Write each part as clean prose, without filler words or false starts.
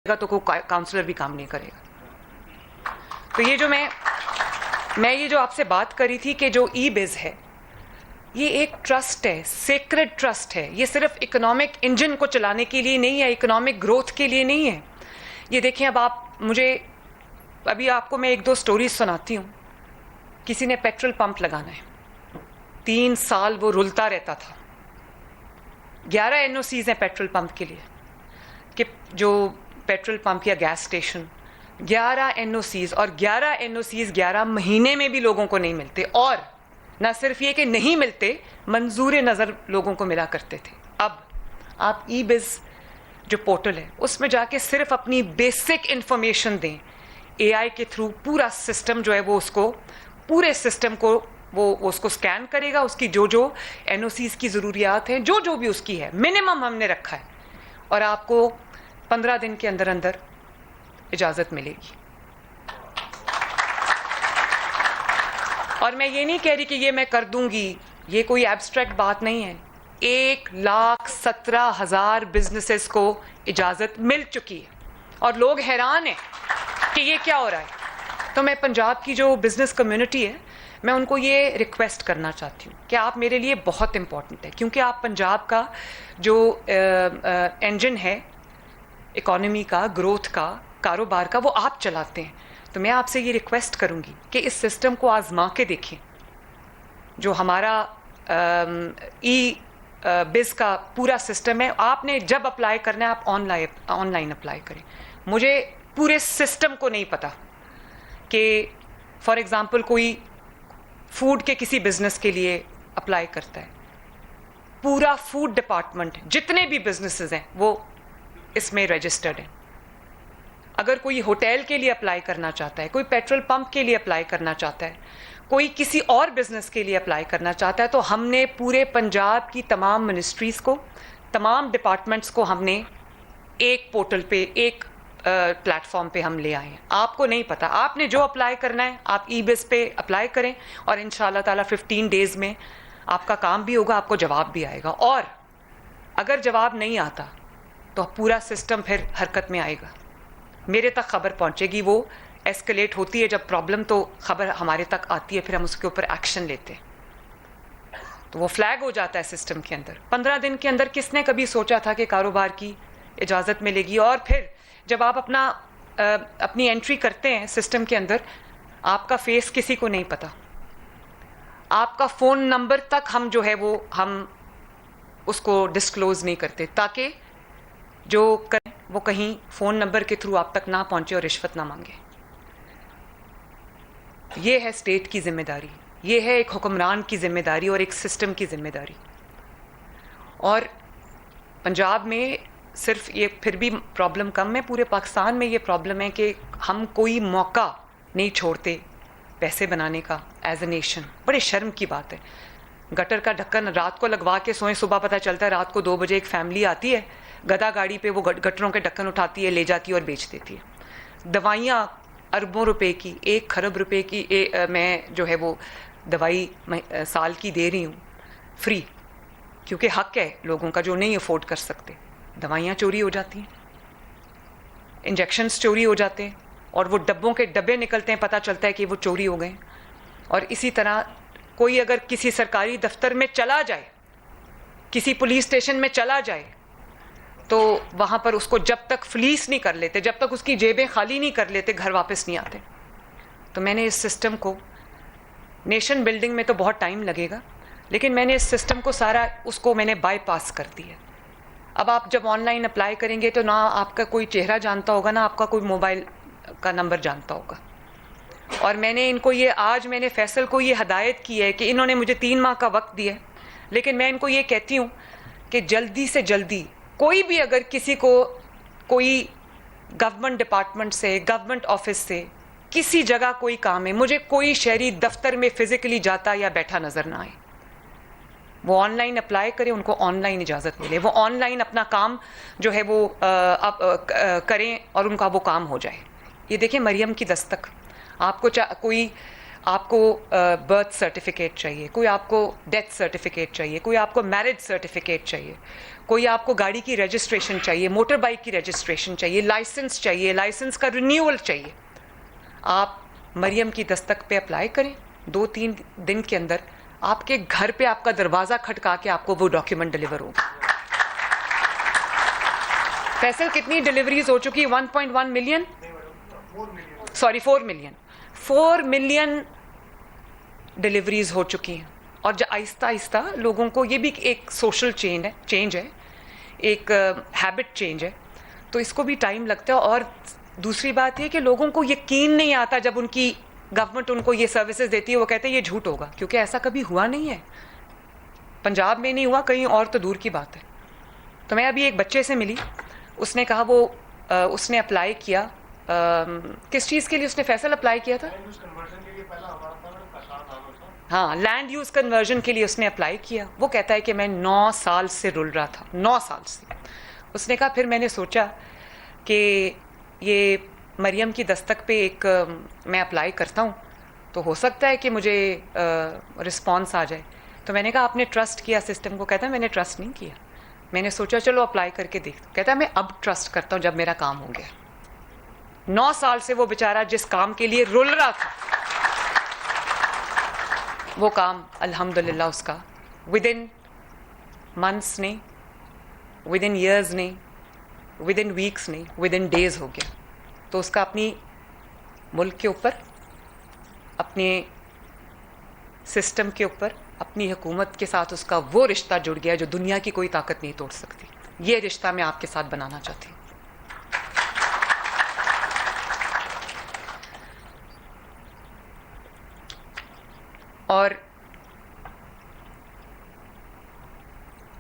گا تو کوئی کاؤنسلر بھی کام نہیں کرے گا. تو یہ جو میں یہ جو آپ سے بات کری تھی کہ جو ای بز ہے یہ ایک ٹرسٹ ہے, سیکرڈ ٹرسٹ ہے. یہ صرف اکنامک انجن کو چلانے کے لیے نہیں ہے, اکنامک گروتھ کے لیے نہیں ہے. یہ دیکھیں, اب آپ مجھے ابھی آپ کو میں ایک دو سٹوریز سناتی ہوں. کسی نے پیٹرول پمپ لگانا ہے, 3 سال وہ رلتا رہتا تھا. 11 NOCs ہیں پیٹرول پمپ کے لیے, کہ جو پیٹرول پمپ یا گیس اسٹیشن 11 NOCs, اور 11 NOCs 11 مہینے میں بھی لوگوں کو نہیں ملتے. اور نہ صرف یہ کہ نہیں ملتے, منظور نظر لوگوں کو ملا کرتے تھے. اب آپ ای بز جو پورٹل ہے اس میں جا کے صرف اپنی بیسک انفارمیشن دیں, اے آئی کے تھرو پورا سسٹم جو ہے وہ اس کو پورے سسٹم کو وہ اس کو سکین کرے گا. اس کی جو NOCs کی ضروریات ہیں, جو بھی اس کی ہے, منیمم ہم نے رکھا ہے, اور آپ کو 15 دن کے اندر اجازت ملے گی. اور میں یہ نہیں کہہ رہی کہ یہ میں کر دوں گی, یہ کوئی ایبسٹریکٹ بات نہیں ہے. 1,17,000 بزنسز کو اجازت مل چکی ہے, اور لوگ حیران ہیں کہ یہ کیا ہو رہا ہے. تو میں پنجاب کی جو بزنس کمیونٹی ہے, میں ان کو یہ ریکویسٹ کرنا چاہتی ہوں کہ آپ میرے لیے بہت امپورٹنٹ ہے, کیونکہ آپ پنجاب کا جو انجن ہے اکانومی کا, گروتھ کا, کاروبار کا, وہ آپ چلاتے ہیں. تو میں آپ سے یہ ریکویسٹ کروں گی کہ اس سسٹم کو آزما کے دیکھیں. جو ہمارا ای بز کا پورا سسٹم ہے, آپ نے جب اپلائی کرنا ہے آپ آن لائن اپلائی کریں. مجھے پورے سسٹم کو نہیں پتا کہ فار ایگزامپل کوئی فوڈ کے کسی بزنس کے لیے اپلائی کرتا ہے, پورا فوڈ ڈپارٹمنٹ جتنے بھی بزنسز ہیں وہ اس میں رجسٹرڈ ہیں. اگر کوئی ہوٹل کے لیے اپلائی کرنا چاہتا ہے, کوئی پیٹرول پمپ کے لیے اپلائی کرنا چاہتا ہے, کوئی کسی اور بزنس کے لیے اپلائی کرنا چاہتا ہے, تو ہم نے پورے پنجاب کی تمام منسٹریز کو, تمام ڈپارٹمنٹس کو ہم نے ایک پورٹل پہ, ایک پلیٹ فارم پہ ہم لے آئے ہیں. آپ کو نہیں پتا, آپ نے جو اپلائی کرنا ہے آپ ای بز پہ اپلائی کریں, اور انشاءاللہ تعالیٰ 15 ڈیز میں آپ کا کام بھی ہوگا, آپ کو جواب بھی آئے گا. اور اگر جواب نہیں آتا تو پورا سسٹم پھر حرکت میں آئے گا, میرے تک خبر پہنچے گی, وہ ایسکلیٹ ہوتی ہے جب پرابلم, تو خبر ہمارے تک آتی ہے, پھر ہم اس کے اوپر ایکشن لیتے ہیں, تو وہ فلیگ ہو جاتا ہے سسٹم کے اندر. 15 دن کے اندر کس نے کبھی سوچا تھا کہ کاروبار کی اجازت ملے گی. اور پھر جب آپ اپنی انٹری کرتے ہیں سسٹم کے اندر, آپ کا فیس کسی کو نہیں پتا, آپ کا فون نمبر تک ہم جو ہے ہم اس کو ڈسکلوز نہیں کرتے, تاکہ جو کریں وہ کہیں فون نمبر کے تھرو آپ تک نہ پہنچے اور رشوت نہ مانگے. یہ ہے اسٹیٹ کی ذمہ داری, یہ ہے ایک حکمران کی ذمہ داری اور ایک سسٹم کی ذمہ داری. اور پنجاب میں صرف یہ پھر بھی پرابلم کم ہے, پورے پاکستان میں یہ پرابلم ہے کہ ہم کوئی موقع نہیں چھوڑتے پیسے بنانے کا ایز اے نیشن. بڑے شرم کی بات ہے, گٹر کا ڈھکن رات کو لگوا کے سوئیں, صبح پتہ چلتا ہے رات کو 2 بجے ایک فیملی آتی ہے, گدا گاڑی پہ وہ گٹروں کے ڈھکن اٹھاتی ہے, لے جاتی ہے اور بیچ دیتی ہے. دوائیاں اربوں روپے کی, 1 خرب روپے کی میں جو ہے وہ دوائی سال کی دے رہی ہوں فری, کیونکہ حق ہے لوگوں کا جو نہیں افورڈ کر سکتے. دوائیاں چوری ہو جاتی ہیں, انجیکشنز چوری ہو جاتے ہیں, اور وہ ڈبوں کے ڈبے نکلتے ہیں, پتہ چلتا ہے کہ وہ چوری ہو گئے. اور اسی طرح کوئی اگر کسی سرکاری دفتر میں چلا جائے, کسی پولیس اسٹیشن میں چلا جائے, تو وہاں پر اس کو جب تک فلیس نہیں کر لیتے, جب تک اس کی جیبیں خالی نہیں کر لیتے, گھر واپس نہیں آتے. تو میں نے اس سسٹم کو, نیشن بلڈنگ میں تو بہت ٹائم لگے گا, لیکن میں نے اس سسٹم کو سارا اس کو میں نے بائی پاس کر دیا. اب آپ جب آن لائن اپلائی کریں گے تو نہ آپ کا کوئی چہرہ جانتا ہوگا, نہ آپ کا کوئی موبائل کا نمبر جانتا ہوگا. اور میں نے ان کو آج میں نے فیصل کو یہ ہدایت کی ہے کہ انہوں نے مجھے 3 ماہ کا وقت دیا ہے, لیکن میں ان کو یہ کہتی ہوں کہ جلدی سے جلدی کوئی بھی اگر کسی کو کوئی گورنمنٹ ڈپارٹمنٹ سے, گورنمنٹ آفس سے, کسی جگہ کوئی کام ہے, مجھے کوئی شہری دفتر میں فزیکلی جاتا یا بیٹھا نظر نہ آئے, وہ آن لائن اپلائی کریں, ان کو آن لائن اجازت ملے, وہ آن لائن اپنا کام جو ہے وہ کریں اور ان کا وہ کام ہو جائے. یہ دیکھیں مریم کی دستک, آپ کو کوئی آپ کو برتھ سرٹیفکیٹ چاہیے, کوئی آپ کو ڈیتھ سرٹیفکیٹ چاہیے, کوئی آپ کو میرج سرٹیفکیٹ چاہیے, کوئی آپ کو گاڑی کی رجسٹریشن چاہیے, موٹر بائک کی رجسٹریشن چاہیے, لائسنس چاہیے, لائسنس کا رینیول چاہیے. آپ مریم کی دستک پہ اپلائی کریں, 2-3 دن کے اندر آپ کے گھر پہ آپ کا دروازہ کھٹکا کے آپ کو وہ ڈاکیومنٹ ڈلیور ہوگا. فیصل کتنی ڈلیوریز ہو چکی؟ 1.1 million, sorry 4 million, 4 million deliveries ہو چکی ہیں. اور آہستہ آہستہ لوگوں کو, یہ بھی ایک سوشل چینج ہے, ایک ہیبٹ چینج ہے, تو اس کو بھی ٹائم لگتا ہے. اور دوسری بات یہ کہ لوگوں کو یقین نہیں آتا جب ان کی گورنمنٹ ان کو یہ سروسز دیتی ہے, وہ کہتے ہیں یہ جھوٹ ہوگا, کیونکہ ایسا کبھی ہوا نہیں ہے. پنجاب میں نہیں ہوا, کہیں اور تو دور کی بات ہے. تو میں ابھی ایک بچے سے ملی, اس نے کہا وہ اس نے اپلائی کیا, کس چیز کے لیے اس نے فیصل اپلائی کیا تھا؟ ہاں, لینڈ یوز کنورژن کے لیے اس نے اپلائی کیا. وہ کہتا ہے کہ میں 9 سال سے رل رہا تھا, 9 سال سے. اس نے کہا پھر میں نے سوچا کہ یہ مریم کی دستک پہ ایک میں اپلائی کرتا ہوں تو ہو سکتا ہے کہ مجھے رسپانس آ جائے. تو میں نے کہا آپ نے ٹرسٹ کیا سسٹم کو؟ کہتا ہے میں نے ٹرسٹ نہیں کیا, میں نے سوچا چلو اپلائی کر کے دیکھتا. کہتا ہے میں اب ٹرسٹ کرتا ہوں جب میرا کام ہو گیا. 9 سال سے وہ بیچارہ جس کام کے لیے رل رہا تھا, وہ کام الحمدللہ اس کا ود ان منتھس نہیں, ود ان ایئرز نہیں, ود ان ویکس نہیں, ود ان ڈیز ہو گیا. تو اس کا اپنی ملک کے اوپر, اپنے سسٹم کے اوپر, اپنی حکومت کے ساتھ اس کا وہ رشتہ جڑ گیا جو دنیا کی کوئی طاقت نہیں توڑ سکتی. یہ رشتہ میں آپ کے ساتھ بنانا چاہتی ہوں. اور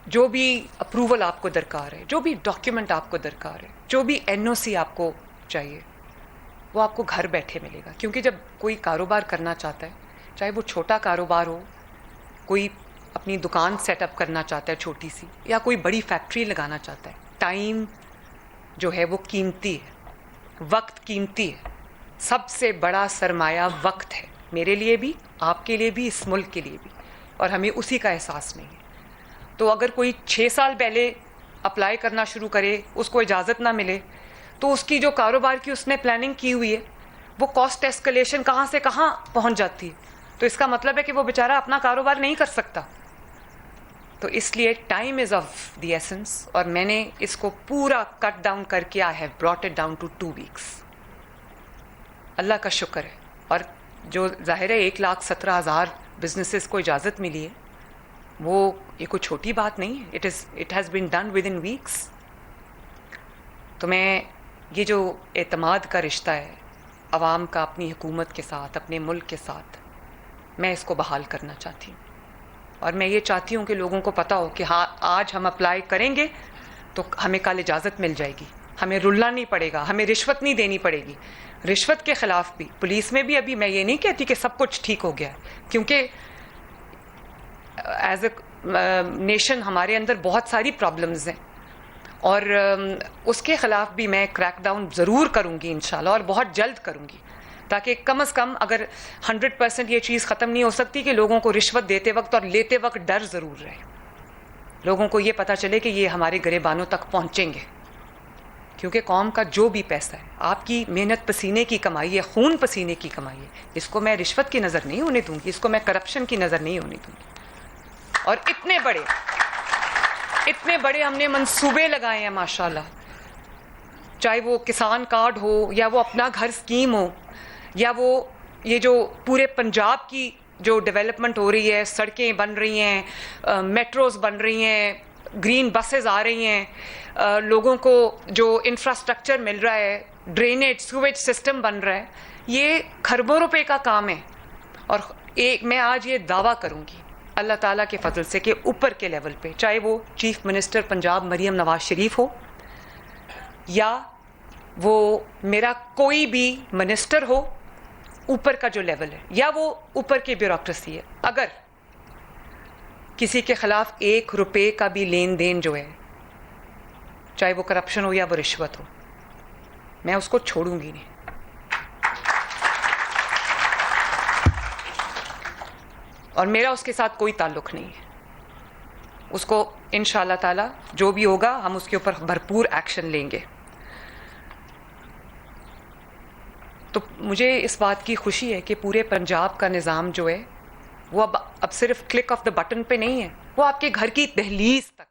جو بھی اپروول آپ کو درکار ہے, جو بھی ڈاکیومنٹ آپ کو درکار ہے, جو بھی NOC آپ کو چاہیے, وہ آپ کو گھر بیٹھے ملے گا. کیونکہ جب کوئی کاروبار کرنا چاہتا ہے, چاہے وہ چھوٹا کاروبار ہو, کوئی اپنی دکان سیٹ اپ کرنا چاہتا ہے چھوٹی سی, یا کوئی بڑی فیکٹری لگانا چاہتا ہے, ٹائم جو ہے وہ قیمتی ہے, وقت قیمتی ہے. سب سے بڑا سرمایہ وقت ہے, میرے لیے بھی, آپ کے لیے بھی, اس ملک کے لیے بھی, اور ہمیں اسی کا احساس نہیں ہے. تو اگر کوئی 6 سال پہلے اپلائی کرنا شروع کرے, اس کو اجازت نہ ملے, تو اس کی جو کاروبار کی اس نے پلاننگ کی ہوئی ہے, وہ کاسٹ ایسکلیشن کہاں سے کہاں پہنچ جاتی ہے. تو اس کا مطلب ہے کہ وہ بیچارہ اپنا کاروبار نہیں کر سکتا. تو اس لیے time is of the essence, اور میں نے اس کو پورا کٹ ڈاؤن کر کے I have brought it down to 2 weeks. اللہ کا شکر ہے. اور جو ظاہر ہے 1,17,000 بزنسز کو اجازت ملی ہے, وہ یہ کوئی چھوٹی بات نہیں ہے. It has been done within weeks. تو میں یہ جو اعتماد کا رشتہ ہے عوام کا اپنی حکومت کے ساتھ, اپنے ملک کے ساتھ, میں اس کو بحال کرنا چاہتی ہوں. اور میں یہ چاہتی ہوں کہ لوگوں کو پتہ ہو کہ ہاں آج ہم اپلائی کریں گے تو ہمیں کل اجازت مل جائے گی, ہمیں رلنا نہیں پڑے گا, ہمیں رشوت نہیں دینی پڑے گی. رشوت کے خلاف بھی پولیس میں بھی ابھی میں یہ نہیں کہتی کہ سب کچھ ٹھیک ہو گیا ہے, کیونکہ ایز اے نیشن ہمارے اندر بہت ساری پرابلمز ہیں, اور اس کے خلاف بھی میں کریک ڈاؤن ضرور کروں گی انشاءاللہ, اور بہت جلد کروں گی, تاکہ کم از کم اگر 100% یہ چیز ختم نہیں ہو سکتی کہ لوگوں کو رشوت دیتے وقت اور لیتے وقت ڈر ضرور رہے. لوگوں کو یہ پتہ چلے کہ یہ ہمارے گریبانوں تک پہنچیں گے. کیونکہ قوم کا جو بھی پیسہ ہے, آپ کی محنت پسینے کی کمائی ہے, خون پسینے کی کمائی ہے, اس کو میں رشوت کی نظر نہیں ہونے دوں گی, اس کو میں کرپشن کی نظر نہیں ہونے دوں گی. اور اتنے بڑے ہم نے منصوبے لگائے ہیں ماشاءاللہ, چاہے وہ کسان کارڈ ہو, یا وہ اپنا گھر اسکیم ہو, یا وہ یہ جو پورے پنجاب کی جو ڈیولپمنٹ ہو رہی ہے, سڑکیں بن رہی ہیں, میٹروز بن رہی ہیں, گرین بسز آ رہی ہیں, لوگوں کو جو انفراسٹرکچر مل رہا ہے, ڈرینیج سویج سسٹم بن رہا ہے, یہ کھربوں روپے کا کام ہے. اور میں آج یہ دعویٰ کروں گی اللہ تعالیٰ کے فضل سے کہ اوپر کے لیول پہ, چاہے وہ چیف منسٹر پنجاب مریم نواز شریف ہو, یا وہ میرا کوئی بھی منسٹر ہو, اوپر کا جو لیول ہے, یا وہ اوپر کی بیوروکریسی ہے, اگر کسی کے خلاف 1 روپے کا بھی لین دین جو ہے, چاہے وہ کرپشن ہو یا وہ رشوت ہو, میں اس کو چھوڑوں گی نہیں. اور میرا اس کے ساتھ کوئی تعلق نہیں ہے. اس کو انشاءاللہ تعالی جو بھی ہوگا ہم اس کے اوپر بھرپور ایکشن لیں گے. تو مجھے اس بات کی خوشی ہے کہ پورے پنجاب کا نظام جو ہے وہ اب صرف کلک آف دا بٹن پہ نہیں ہے, وہ آپ کے گھر کی دہلیز تک